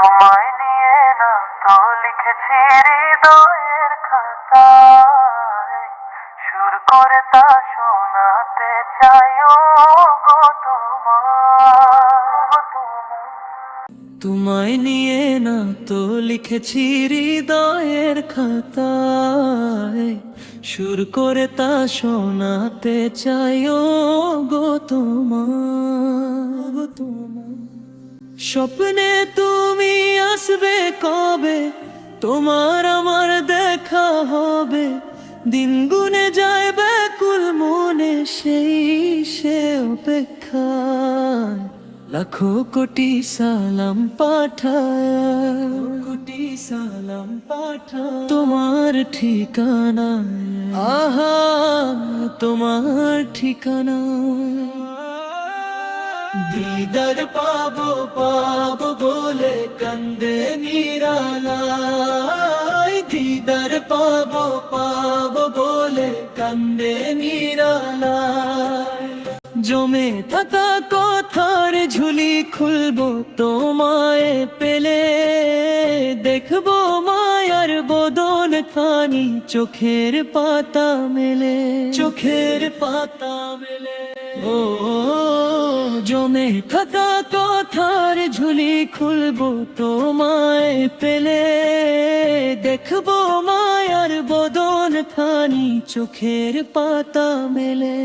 তোমায় নিয়ে না তো লিখেছি হৃদয়ের খাতায়, সুর করে তা শোনাতে চাই গো তোমার। তোমায় নিয়ে না তো লিখেছি হৃদয়ের খাতায়, সুর করে তা শোনাতে চাই গো তোমার। স্বপ্নে তুমি আসবে কবে, তোমার আমার দেখা হবে, দিন গুনে যায় ব্যাকুল মনে সেই সে অপেক্ষায়। লাখো কোটি সালাম পাঠায়, কোটি সালাম পাঠায় তোমার ঠিকানা, আহা তোমার ঠিকানা। দিদার পাবো পাবো বলে কান্দে নিরালায়, দিদার পাবো পাবো বলে কান্দে নিরালায়। জমে থাকা কথার ঝুলি খুলবো তোমায় পেলে, দেখবো মায়ার বদন খানি চোখের পাতা মেলে, চোখের পাতা মেলে। ও জমে থাকা কথার ঝুলি খুলবো তোমায় পেলে, দেখবো মায়ার বদন খানি চোখের পাতা মেলে।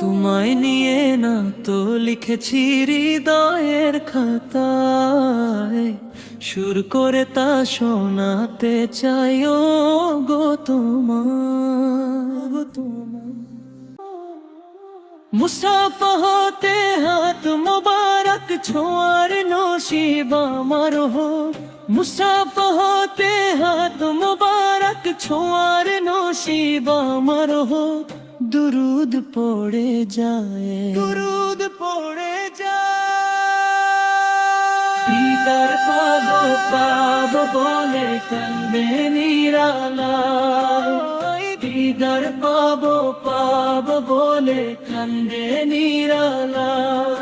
তোমায় নিয়ে না তো লিখেছি হৃদয়ের খাতায়, সুর করে তা শোনাতে চাই গো তোমার। মুসাফা হতে হাত মোবারক ছোঁয়ার নসিব আমার হোক, মুসাফা হতে হাত মোবারক ছোঁয়ার নসিব আমার হোক। দুরুদ পড়ে যায়, দুরুদ পড়ে যায়। দিদার পাবো পাবো বলে কান্দে নিরালায়, দিদার পাবো পাবো বলে কান্দে নিরালায়।